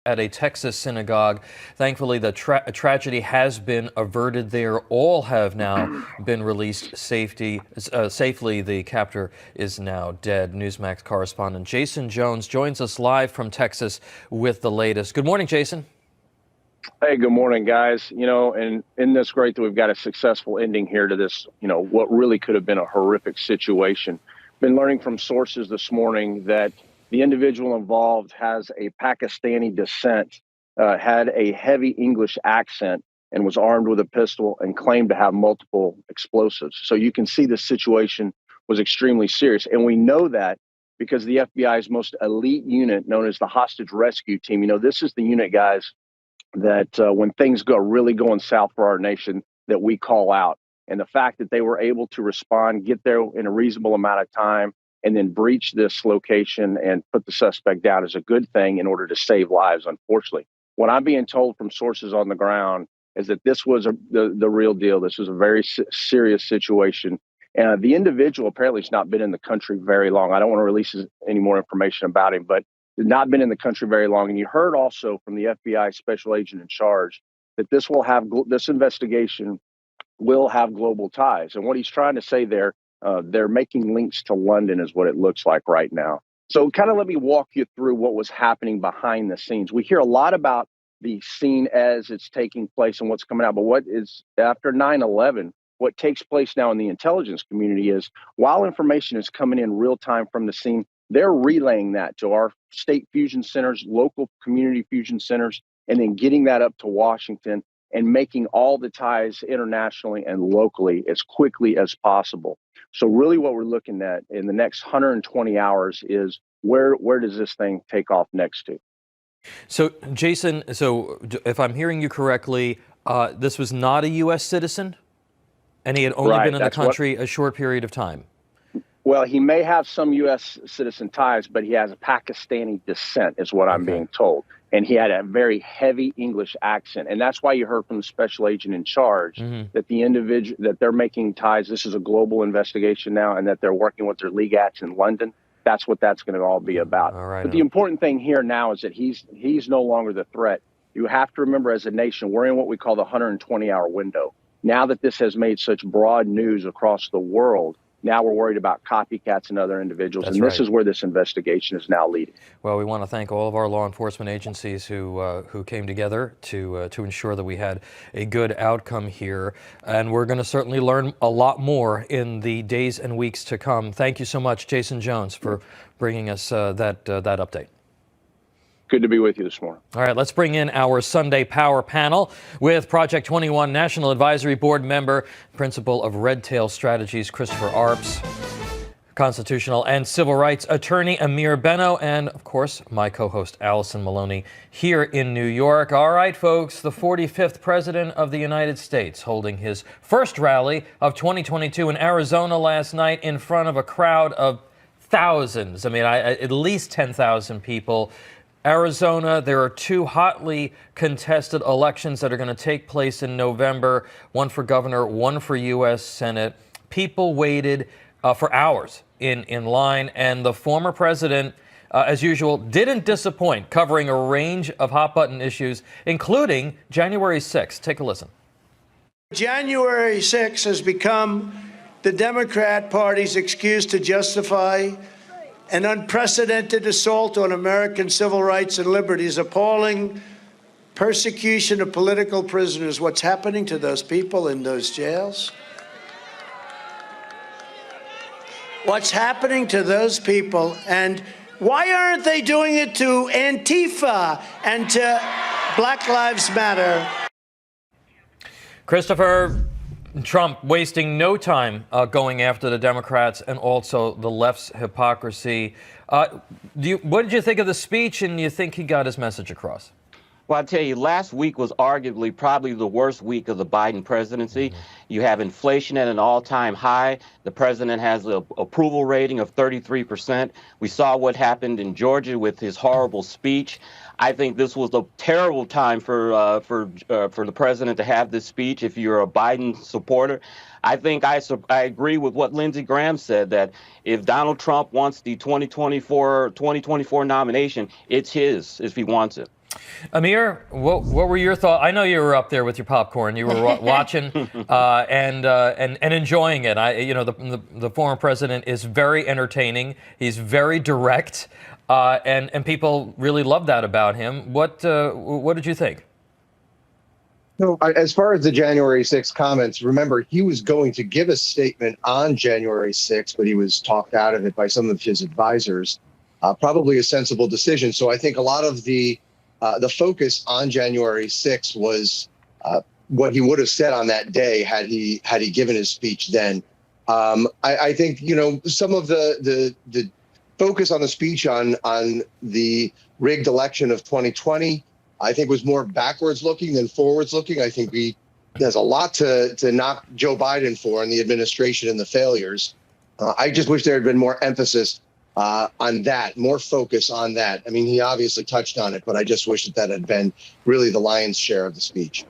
at a Texas synagogue. Thankfully, the tragedy has been averted there. All have now been released safely. The captor is now dead. Newsmax correspondent Jason Jones joins us live from Texas with the latest. Good morning, Jason. Hey, good morning, guys. And in this great that we've got a successful ending here to this, what really could have been a horrific situation. Been learning from sources this morning that the individual involved has a Pakistani descent, had a heavy English accent, and was armed with a pistol and claimed to have multiple explosives. So you can see the situation was extremely serious. And we know that because the FBI's most elite unit, known as the Hostage Rescue Team, this is the unit, guys, that when things go really going south for our nation, that we call out. And the fact that they were able to respond, get there in a reasonable amount of time, and then breach this location and put the suspect down is a good thing in order to save lives, unfortunately. What I'm being told from sources on the ground is that this was the real deal. This was a very serious situation. And the individual apparently has not been in the country very long. I don't want to release any more information about him, but not been in the country very long. And you heard also from the FBI special agent in charge that this investigation will have global ties. And what he's trying to say there, they're making links to London is what it looks like right now. So kind of let me walk you through what was happening behind the scenes. We hear a lot about the scene as it's taking place and what's coming out. But what is after 9/11, what takes place now in the intelligence community is while information is coming in real time from the scene, they're relaying that to our state fusion centers, local community fusion centers, and then getting that up to Washington and making all the ties internationally and locally as quickly as possible. So really what we're looking at in the next 120 hours is where does this thing take off next to? So, Jason, if I'm hearing you correctly, this was not a U.S. citizen, and he had only been in the country a short period of time. Well, he may have some U.S. citizen ties, but he has a Pakistani descent, is what I'm being told. And he had a very heavy English accent. And that's why you heard from the special agent in charge that the individual, that they're making ties. This is a global investigation now, and that they're working with their legats in London. That's what that's going to all be about. All right, but the important thing here now is that he's no longer the threat. You have to remember, as a nation, we're in what we call the 120-hour window. Now that this has made such broad news across the world, now we're worried about copycats and other individuals, and this is where this investigation is now leading. Well, we want to thank all of our law enforcement agencies who came together to ensure that we had a good outcome here, and we're going to certainly learn a lot more in the days and weeks to come. Thank you so much, Jason Jones, for bringing us that update. Good to be with you this morning. All right, let's bring in our Sunday Power panel with Project 21 National Advisory Board member, principal of Red Tail Strategies, Christopher Arps, constitutional and civil rights attorney Amir Benno, and of course, my co-host Allison Maloney here in New York. All right, folks, the 45th President of the United States holding his first rally of 2022 in Arizona last night in front of a crowd of thousands. I mean, at least 10,000 people. Arizona, there are two hotly contested elections that are going to take place in November, one for governor, one for U.S. Senate. People waited for hours in line, and the former president, as usual, didn't disappoint, covering a range of hot-button issues, including January 6th. Take a listen. January 6th has become the Democrat Party's excuse to justify an unprecedented assault on American civil rights and liberties, appalling persecution of political prisoners. What's happening to those people in those jails? What's happening to those people? And why aren't they doing it to Antifa and to Black Lives Matter? Christopher, Trump wasting no time going after the Democrats and also the left's hypocrisy. What did you think of the speech, and you think he got his message across? Well, I'll tell you, last week was arguably probably the worst week of the Biden presidency. You have inflation at an all-time high. The president has an approval rating of 33%. We saw what happened in Georgia with his horrible speech. I think this was a terrible time for the president to have this speech if you're a Biden supporter. I think I agree with what Lindsey Graham said, that if Donald Trump wants the 2024 nomination, it's his if he wants it. Amir, what were your thoughts? I know you were up there with your popcorn. You were watching and enjoying it. The former president is very entertaining. He's very direct, and people really love that about him. What did you think? So, as far as the January 6th comments, remember, he was going to give a statement on January 6th, but he was talked out of it by some of his advisors. Probably a sensible decision. So I think a lot of the focus on January 6th was what he would have said on that day had he given his speech then. I think, some of the focus on the speech on the rigged election of 2020, I think was more backwards looking than forwards looking. I think there's a lot to knock Joe Biden for and the administration and the failures. I just wish there had been more emphasis on that, more focus on that. I mean, he obviously touched on it, but I just wish that had been really the lion's share of the speech.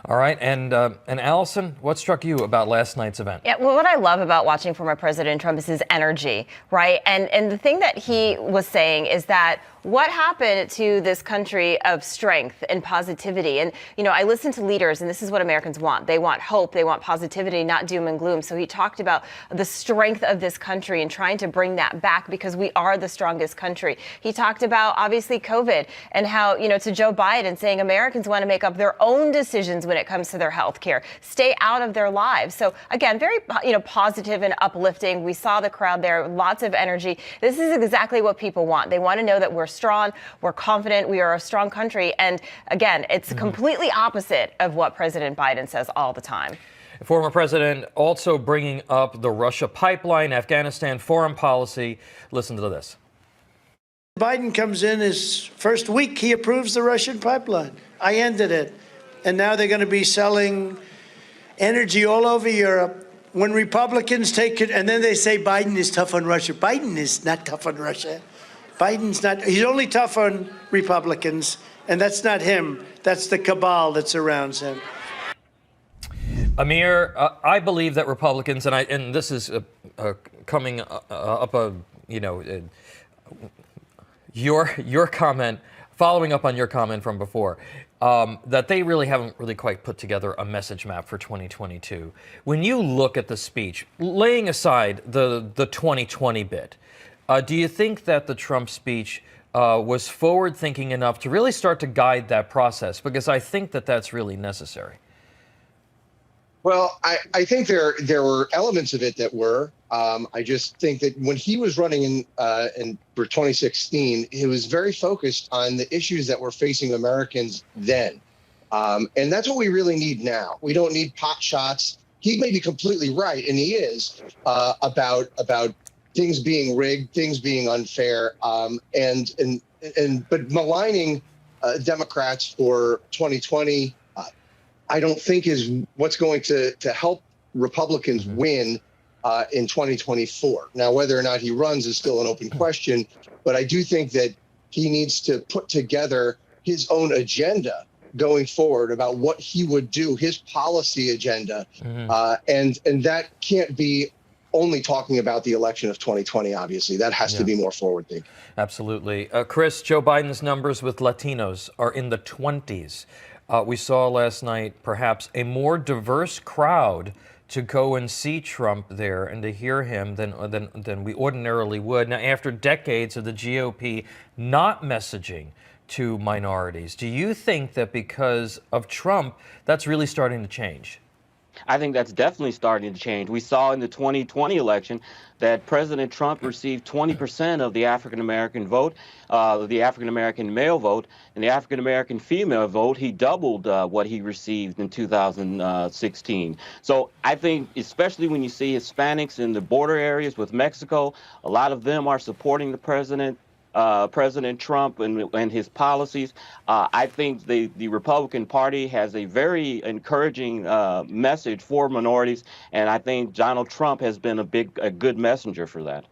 All right, and Allison, what struck you about last night's event? Yeah, well, what I love about watching former President Trump is his energy, right? And the thing that he was saying is that what happened to this country of strength and positivity? And, I listen to leaders, and this is what Americans want. They want hope. They want positivity, not doom and gloom. So he talked about the strength of this country and trying to bring that back because we are the strongest country. He talked about, obviously, COVID and how, to Joe Biden saying Americans want to make up their own decisions when it comes to their health care, stay out of their lives. So, again, very, positive and uplifting. We saw the crowd there, lots of energy. This is exactly what people want. They want to know that we're strong, we're confident, we are a strong country. And again, it's completely opposite of what President Biden says all the time. Former president also bringing up the Russia pipeline, Afghanistan foreign policy. Listen to this. Biden comes in his first week, he approves the Russian pipeline. I ended it. And now they're going to be selling energy all over Europe. When Republicans take it, and then they say Biden is tough on Russia. Biden is not tough on Russia. Biden's not. He's only tough on Republicans, and that's not him. That's the cabal that surrounds him. Amir, I believe that Republicans, and this is coming up, your comment, following up on your comment from before, that they really haven't really quite put together a message map for 2022. When you look at the speech, laying aside the 2020 bit, do you think that the Trump speech was forward-thinking enough to really start to guide that process? Because I think that that's really necessary. Well, I think there were elements of it that were. I just think that when he was running in for 2016, he was very focused on the issues that were facing Americans then. And that's what we really need now. We don't need pot shots. He may be completely right, and he is, about things being rigged, things being unfair, but maligning Democrats for 2020, I don't think is what's going to help Republicans win in 2024. Now, whether or not he runs is still an open question, but I do think that he needs to put together his own agenda going forward about what he would do, his policy agenda, and that can't be only talking about the election of 2020, obviously. That has to be more forward-thinking. Absolutely. Chris, Joe Biden's numbers with Latinos are in the 20s. We saw last night perhaps a more diverse crowd to go and see Trump there and to hear him than we ordinarily would. Now, after decades of the GOP not messaging to minorities, do you think that because of Trump, that's really starting to change? I think that's definitely starting to change. We saw in the 2020 election that President Trump received 20% of the African-American vote, the African-American male vote, and the African-American female vote. He doubled what he received in 2016. So I think, especially when you see Hispanics in the border areas with Mexico, a lot of them are supporting the President Trump and his policies. I think the Republican Party has a very encouraging message for minorities, and I think Donald Trump has been a good messenger for that.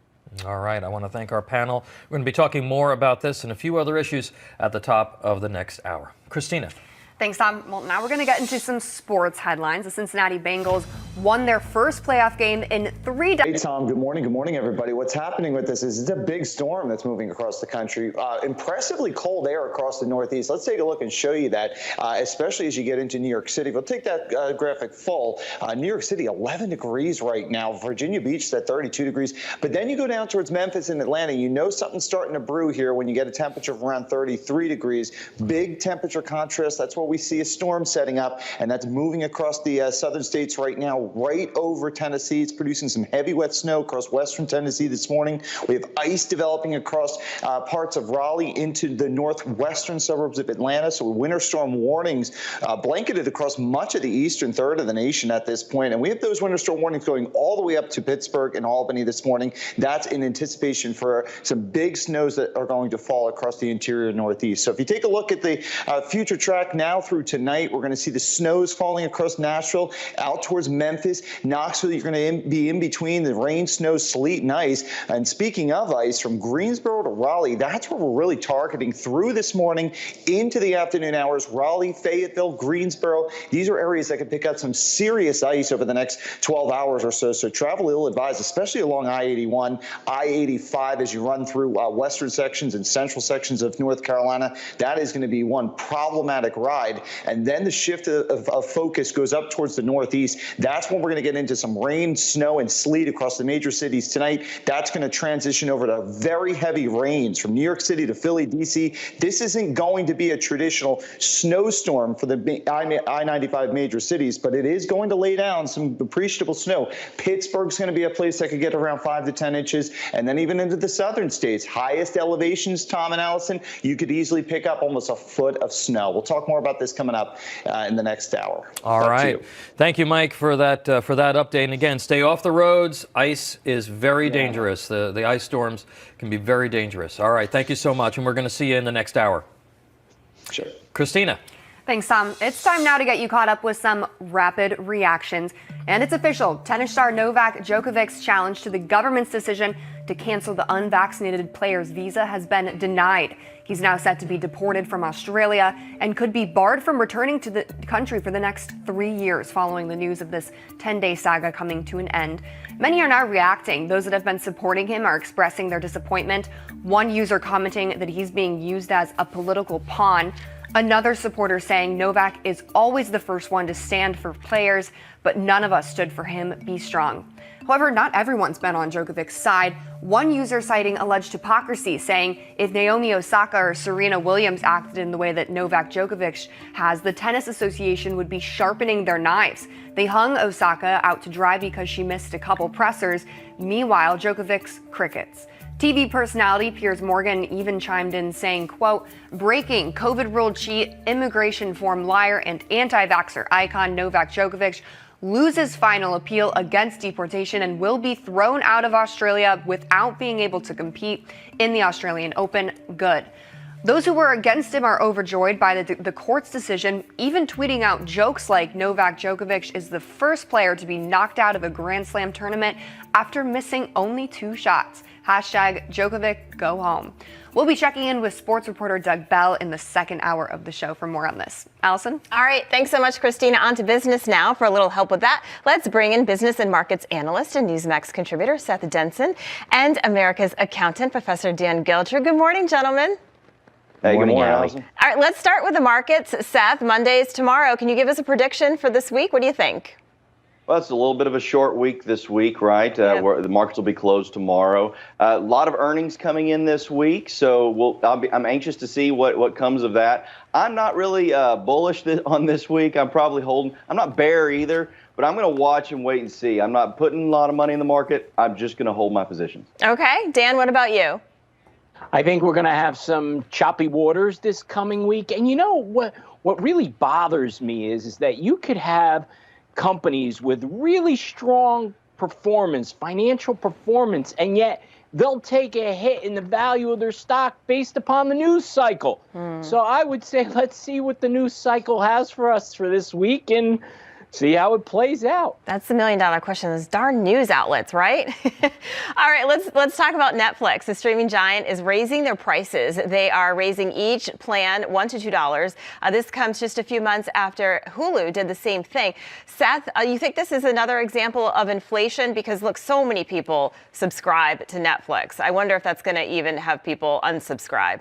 All right, I want to thank our panel. We're going to be talking more about this and a few other issues at the top of the next hour. Christina. Thanks, Tom. Well, now we're going to get into some sports headlines. The Cincinnati Bengals won their first playoff game in 3 days. Hey, Tom. Good morning. Good morning, everybody. What's happening with this is it's a big storm that's moving across the country. Impressively cold air across the Northeast. Let's take a look and show you that, especially as you get into New York City. We'll take that graphic full. New York City, 11 degrees right now. Virginia Beach is at 32 degrees. But then you go down towards Memphis and Atlanta. You know something's starting to brew here when you get a temperature of around 33 degrees. Big temperature contrast. That's what we see a storm setting up, and that's moving across the southern states right now, right over Tennessee. It's producing some heavy wet snow across western Tennessee this morning. We have ice developing across parts of Raleigh into the northwestern suburbs of Atlanta. So winter storm warnings blanketed across much of the eastern third of the nation at this point. And we have those winter storm warnings going all the way up to Pittsburgh and Albany this morning. That's in anticipation for some big snows that are going to fall across the interior Northeast. So if you take a look at the future track now through tonight, we're going to see the snows falling across Nashville, out towards Memphis. Knoxville, you're going to be in between the rain, snow, sleet, and ice. And speaking of ice, from Greensboro to Raleigh, that's where we're really targeting through this morning into the afternoon hours. Raleigh, Fayetteville, Greensboro, these are areas that could pick up some serious ice over the next 12 hours or so. So travel ill-advised, especially along I-81, I-85 as you run through western sections and central sections of North Carolina. That is going to be one problematic ride. And then the shift of focus goes up towards the Northeast. That's when we're going to get into some rain, snow, and sleet across the major cities tonight. That's going to transition over to very heavy rains from New York City to Philly, D.C. This isn't going to be a traditional snowstorm for the I-95 major cities, but it is going to lay down some appreciable snow. Pittsburgh's going to be a place that could get around 5 to 10 inches, and then even into the southern states. Highest elevations, Tom and Allison, you could easily pick up almost a foot of snow. We'll talk more about this coming up in the next hour. All right. Thank you, Mike, for that update. And again, stay off the roads. Ice is very dangerous. The ice storms can be very dangerous. All right. Thank you so much. And we're going to see you in the next hour. Sure. Christina. Thanks, Tom. It's time now to get you caught up with some rapid reactions. And it's official. Tennis star Novak Djokovic's challenge to the government's decision to cancel the unvaccinated player's visa has been denied. He's now set to be deported from Australia and could be barred from returning to the country for the next 3 years following the news of this 10-day saga coming to an end. Many are now reacting. Those that have been supporting him are expressing their disappointment. One user commenting that he's being used as a political pawn. Another supporter saying Novak is always the first one to stand for players, but none of us stood for him. Be strong. However, not everyone's been on Djokovic's side. One user citing alleged hypocrisy, saying if Naomi Osaka or Serena Williams acted in the way that Novak Djokovic has, the Tennis Association would be sharpening their knives. They hung Osaka out to dry because she missed a couple pressers. Meanwhile, Djokovic's crickets. TV personality Piers Morgan even chimed in saying, quote, breaking COVID rule cheat, immigration form liar, and anti-vaxxer icon Novak Djokovic loses final appeal against deportation and will be thrown out of Australia without being able to compete in the Australian Open. Good. Those who were against him are overjoyed by the court's decision, even tweeting out jokes like Novak Djokovic is the first player to be knocked out of a Grand Slam tournament after missing only 2 shots. Hashtag Djokovic, go home. We'll be checking in with sports reporter Doug Bell in the second hour of the show for more on this. Allison? All right. Thanks so much, Christina. On to business now. For a little help with that, let's bring in business and markets analyst and Newsmax contributor Seth Denson and America's accountant, Professor Dan Geltner. Good morning, gentlemen. Hey, good morning, Allison. All right, let's start with the markets. Seth, Monday's tomorrow. Can you give us a prediction for this week? What do you think? Well, it's a little bit of a short week this week, right? Where the markets will be closed tomorrow. A lot of earnings coming in this week, so I'm anxious to see what comes of that. I'm not really bullish on this week. I'm probably holding. I'm not bear either, but I'm going to watch and wait and see. I'm not putting a lot of money in the market. I'm just going to hold my positions. Okay, Dan, what about you? I think we're going to have some choppy waters this coming week. And you know what really bothers me is that you could have companies with really strong performance, financial performance, and yet they'll take a hit in the value of their stock based upon the news cycle. So I would say let's see what the news cycle has for us for this week and see how it plays out. That's the million-dollar question. Those darn news outlets, right? All right, let's talk about Netflix. The streaming giant is raising their prices. They are raising each plan $1 to $2. This comes just a few months after Hulu did the same thing. Seth, you think this is another example of inflation? Because look, so many people subscribe to Netflix. I wonder if that's going to even have people unsubscribe.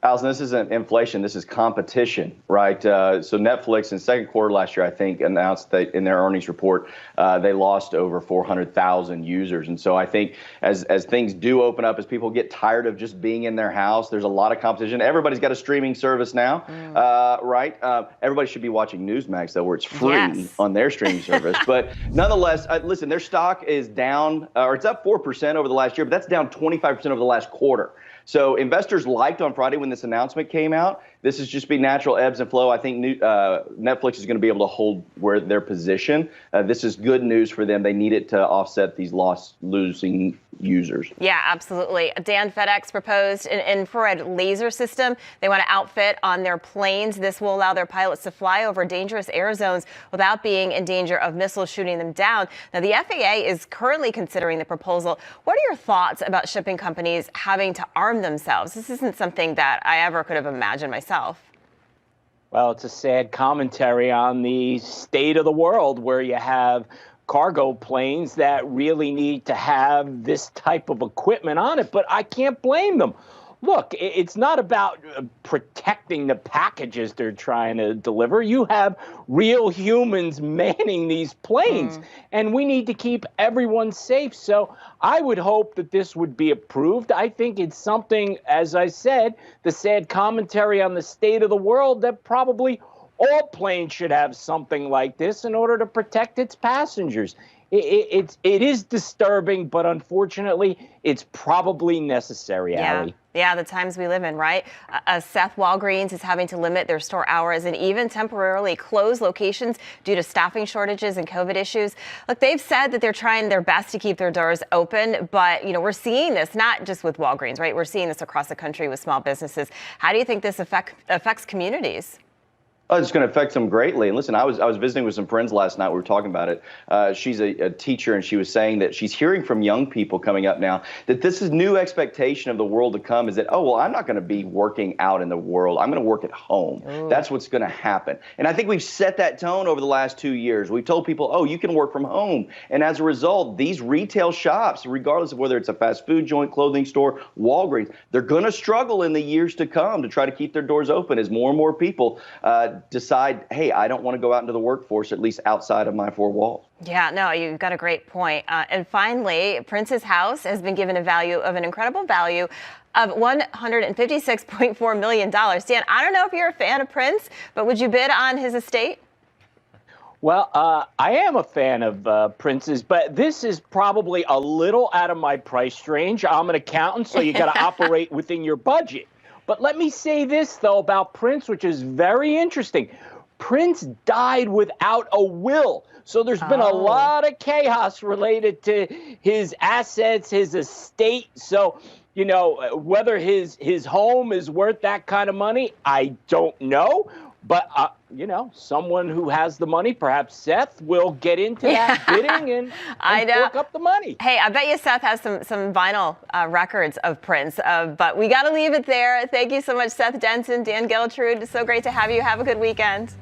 Allison, this isn't inflation. This is competition, right? So Netflix in second quarter last year, I think, announced that in their earnings report, they lost over 400,000 users. And so I think as things do open up, as people get tired of just being in their house, there's a lot of competition. Everybody's got a streaming service now, right? Everybody should be watching Newsmax, though, where it's free on their streaming service. But nonetheless, listen, their stock is down, or it's up 4% over the last year, but that's down 25% over the last quarter. So investors liked on Friday when this announcement came out. This is just be natural ebbs and flow. I think Netflix is going to be able to hold their position. This is good news for them. They need it to offset these losing users. Yeah, absolutely. Dan, FedEx proposed an infrared laser system they want to outfit on their planes. This will allow their pilots to fly over dangerous air zones without being in danger of missiles shooting them down. Now, the FAA is currently considering the proposal. What are your thoughts about shipping companies having to arm themselves? This isn't something that I ever could have imagined myself. Well, it's a sad commentary on the state of the world where you have cargo planes that really need to have this type of equipment on it, but I can't blame them. Look, it's not about protecting the packages they're trying to deliver. You have real humans manning these planes, and we need to keep everyone safe. So I would hope that this would be approved. I think it's something, as I said, the sad commentary on the state of the world, that probably all planes should have something like this in order to protect its passengers. It is disturbing, but unfortunately, it's probably necessary, Allie. Yeah, the times we live in, right? Seth, Walgreens is having to limit their store hours and even temporarily close locations due to staffing shortages and COVID issues. Look, they've said that they're trying their best to keep their doors open, but, you know, we're seeing this not just with Walgreens, right? We're seeing this across the country with small businesses. How do you think this affects communities? Oh, it's going to affect them greatly. And listen, I was visiting with some friends last night. We were talking about it. She's a teacher, and she was saying that she's hearing from young people coming up now that this is new expectation of the world to come, is that, oh, well, I'm not going to be working out in the world. I'm going to work at home. That's what's going to happen. And I think we've set that tone over the last 2 years. We've told people, oh, you can work from home. And as a result, these retail shops, regardless of whether it's a fast food joint, clothing store, Walgreens, they're going to struggle in the years to come to try to keep their doors open as more and more people decide, hey, I don't want to go out into the workforce, at least outside of my four walls. Yeah, no, you've got a great point. And finally, Prince's house has been given an incredible value of $156.4 million. Dan, I don't know if you're a fan of Prince, but would you bid on his estate? Well, I am a fan of Prince's, but this is probably a little out of my price range. I'm an accountant, so you got to operate within your budget. But let me say this, though, about Prince, which is very interesting. Prince died without a will. So there's been a lot of chaos related to his assets, his estate. So, you know, whether his home is worth that kind of money, I don't know. But, you know, someone who has the money, perhaps Seth, will get into that bidding and fork up the money. Hey, I bet you Seth has some vinyl records of Prince. But we got to leave it there. Thank you so much, Seth Denson, Dan Geltrude. So great to have you. Have a good weekend.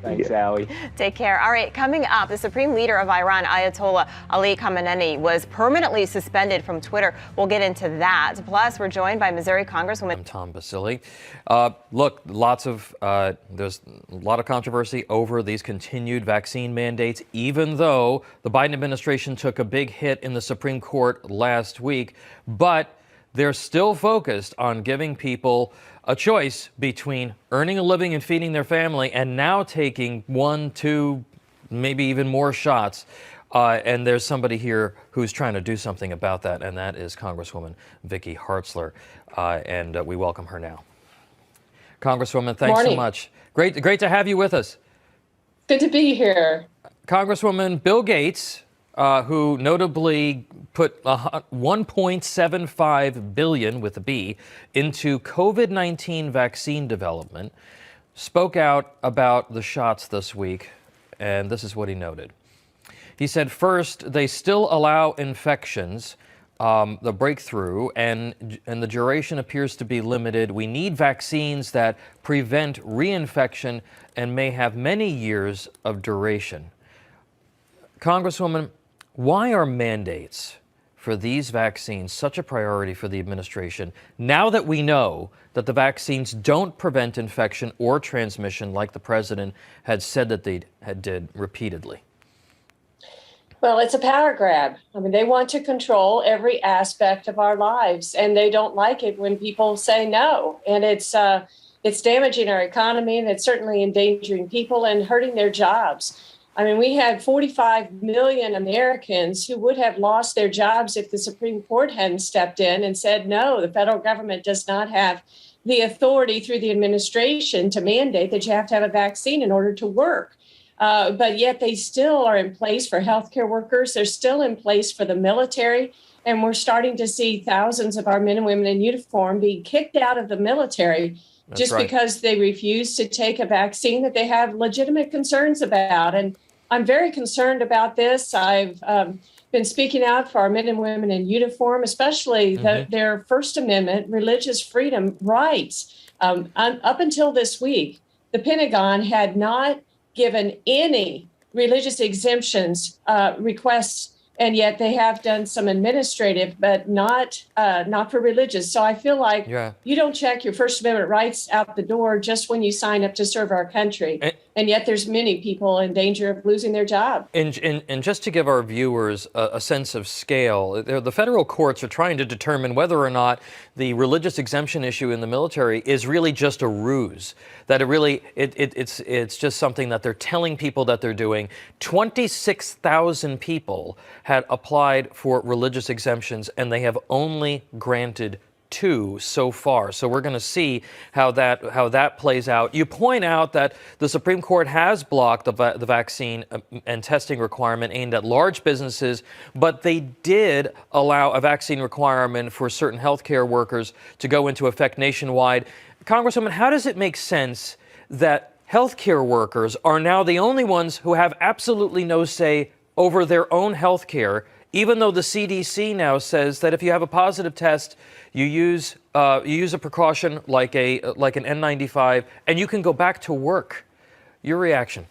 Thanks, Allie. Take care. All right, coming up, the supreme leader of Iran, Ayatollah Ali Khamenei, was permanently suspended from Twitter. We'll get into that. Plus, we're joined by Missouri Congresswoman. I'm Tom Basile. Look, there's a lot of controversy over these continued vaccine mandates, even though the Biden administration took a big hit in the Supreme Court last week. But they're still focused on giving people a choice between earning a living and feeding their family and now taking 1, 2, maybe even more shots. And there's somebody here who's trying to do something about that, and that is Congresswoman Vicky Hartzler. And we welcome her now. Congresswoman, thanks so much. Great to have you with us. Good to be here. Congresswoman, Bill Gates, who notably put $1.75 billion with a B into COVID-19 vaccine development, spoke out about the shots this week and this is what he noted. He said, first, they still allow infections, the breakthrough, and the duration appears to be limited. We need vaccines that prevent reinfection and may have many years of duration. Congresswoman, why are mandates for these vaccines such a priority for the administration now that we know that the vaccines don't prevent infection or transmission like the president had said that they did repeatedly? Well, it's a power grab. I mean, they want to control every aspect of our lives, and they don't like it when people say no. And it's damaging our economy, and it's certainly endangering people and hurting their jobs. I mean, we had 45 million Americans who would have lost their jobs if the Supreme Court hadn't stepped in and said, no, the federal government does not have the authority through the administration to mandate that you have to have a vaccine in order to work. But yet they still are in place for healthcare workers. They're still in place for the military. And we're starting to see thousands of our men and women in uniform being kicked out of the military just because they refuse to take a vaccine that they have legitimate concerns about. And I'm very concerned about this. I've been speaking out for our men and women in uniform, especially their First Amendment religious freedom rights. Up until this week, the Pentagon had not given any religious exemptions requests, and yet they have done some administrative, but not for religious. So I feel like you don't check your First Amendment rights out the door just when you sign up to serve our country. And yet there's many people in danger of losing their job. And just to give our viewers a sense of scale, the federal courts are trying to determine whether or not the religious exemption issue in the military is really just a ruse, that it's just something that they're telling people that they're doing. 26,000 people had applied for religious exemptions, and they have only granted 2 so far. So we're going to see how that plays out. You point out that the Supreme Court has blocked the vaccine and testing requirement aimed at large businesses, but they did allow a vaccine requirement for certain healthcare workers to go into effect nationwide. Congresswoman, how does it make sense that healthcare workers are now the only ones who have absolutely no say over their own healthcare, even though the CDC now says that if you have a positive test, you use a precaution like an N95, and you can go back to work? Your reaction?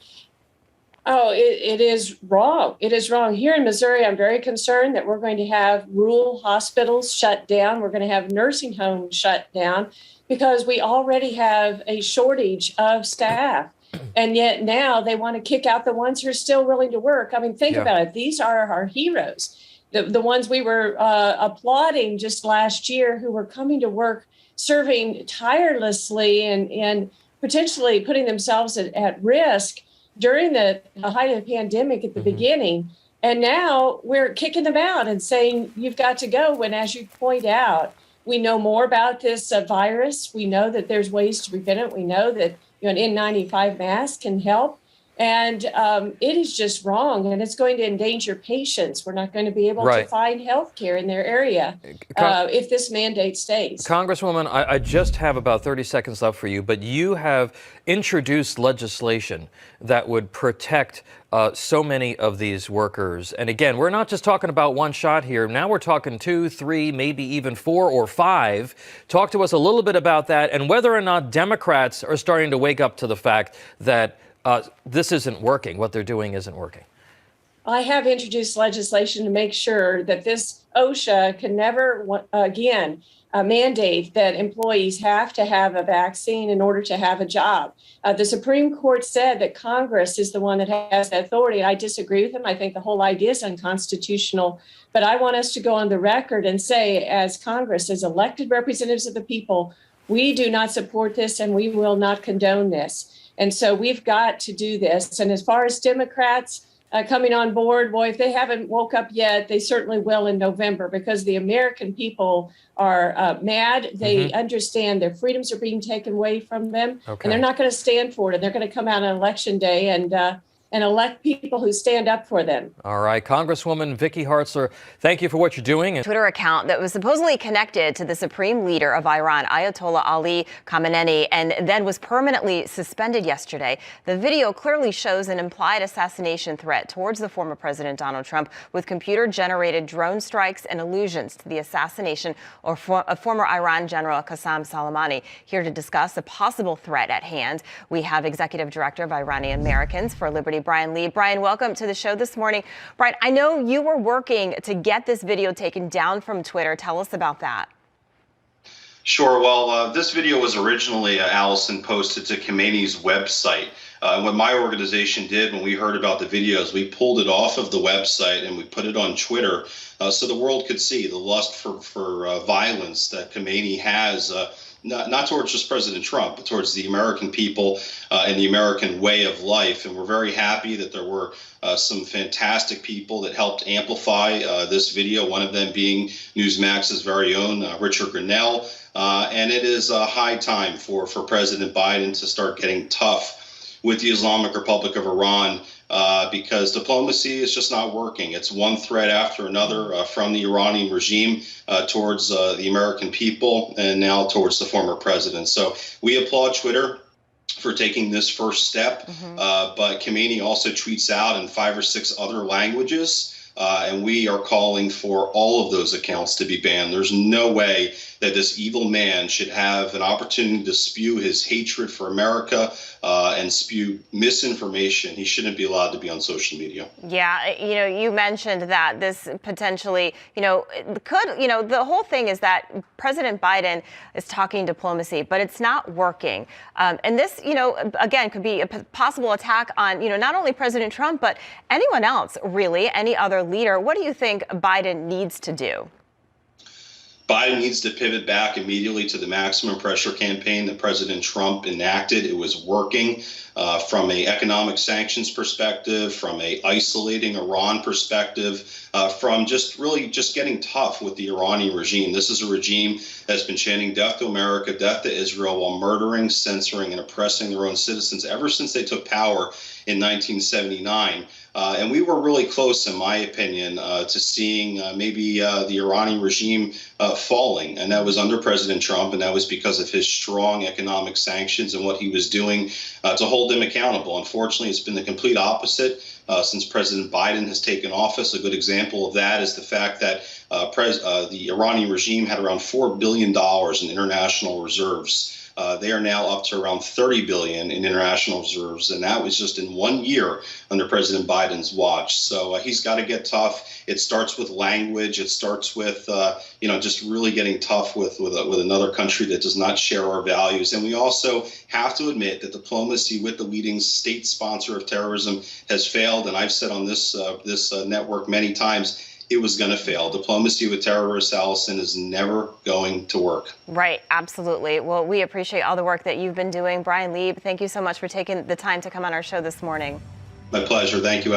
Oh, it is wrong. It is wrong. Here in Missouri, I'm very concerned that we're going to have rural hospitals shut down. We're going to have nursing homes shut down because we already have a shortage of staff. And yet now they want to kick out the ones who are still willing to work. I mean, think about it. These are our heroes, the ones we were applauding just last year, who were coming to work, serving tirelessly and potentially putting themselves at risk during the height of the pandemic at the beginning. And now we're kicking them out and saying, you've got to go. When, as you point out, we know more about this virus. We know that there's ways to prevent it. We know that an N95 mask can help. And it is just wrong, and it's going to endanger patients. We're not going to be able to find health care in their area if this mandate stays. Congresswoman, I just have about 30 seconds left for you, but you have introduced legislation that would protect so many of these workers. And again, we're not just talking about one shot here. Now we're talking 2, 3, maybe even 4 or 5. Talk to us a little bit about that and whether or not Democrats are starting to wake up to the fact that this isn't working. What they're doing isn't working. I have introduced legislation to make sure that this OSHA can never again mandate that employees have to have a vaccine in order to have a job. The Supreme Court said that Congress is the one that has the authority. I disagree with them. I think the whole idea is unconstitutional. But I want us to go on the record and say, as Congress, as elected representatives of the people, we do not support this and we will not condone this. And so we've got to do this. And as far as Democrats coming on board, boy, if they haven't woke up yet, they certainly will in November, because the American people are mad. They understand their freedoms are being taken away from them, and they're not going to stand for it. And they're going to come out on Election Day and and elect people who stand up for them. All right, Congresswoman Vicky Hartzler, thank you for what you're doing. Twitter account that was supposedly connected to the supreme leader of Iran, Ayatollah Ali Khamenei, and then was permanently suspended yesterday. The video clearly shows an implied assassination threat towards the former President Donald Trump, with computer-generated drone strikes and allusions to the assassination of former Iran General Qasem Soleimani. Here to discuss the possible threat at hand, we have Executive Director of Iranian Americans for Liberty, Brian Lee. Brian, welcome to the show this morning. Brian, I know you were working to get this video taken down from Twitter. Tell us about that. Sure. Well, this video was originally, Allison, posted to Khamenei's website. What my organization did when we heard about the videos, we pulled it off of the website and we put it on Twitter so the world could see the lust for violence that Khamenei has, not towards just President Trump, but towards the American people and the American way of life. And we're very happy that there were some fantastic people that helped amplify this video, one of them being Newsmax's very own Richard Grinnell. And it is high time for President Biden to start getting tough with the Islamic Republic of Iran because diplomacy is just not working. It's one threat after another from the Iranian regime towards the American people and now towards the former president. So we applaud Twitter for taking this first step, but Khamenei also tweets out in 5 or 6 other languages. And we are calling for all of those accounts to be banned. There's no way that this evil man should have an opportunity to spew his hatred for America and spew misinformation. He shouldn't be allowed to be on social media. Yeah, you mentioned that this potentially, could, the whole thing is that President Biden is talking diplomacy, but it's not working. And this, again, could be a possible attack on, not only President Trump, but anyone else, really, any other leader. What do you think Biden needs to do? Biden needs to pivot back immediately to the maximum pressure campaign that President Trump enacted. It was working from an economic sanctions perspective, from a isolating Iran perspective, from just getting tough with the Iranian regime. This is a regime that's been chanting death to America, death to Israel, while murdering, censoring, and oppressing their own citizens ever since they took power in 1979. And we were really close, in my opinion, to seeing maybe the Iranian regime falling. And that was under President Trump, and that was because of his strong economic sanctions and what he was doing to hold them accountable. Unfortunately, it's been the complete opposite since President Biden has taken office. A good example of that is the fact that the Iranian regime had around $4 billion in international reserves. They are now up to around $30 billion in international reserves, and that was just in 1 year under President Biden's watch. So he's got to get tough. It starts with language. It starts with just really getting tough with another country that does not share our values. And we also have to admit that diplomacy with the leading state sponsor of terrorism has failed. And I've said on this network many times, it was going to fail. Diplomacy with terrorists, Allison, is never going to work. Right. Absolutely. Well, we appreciate all the work that you've been doing. Brian Lee, thank you so much for taking the time to come on our show this morning. My pleasure. Thank you.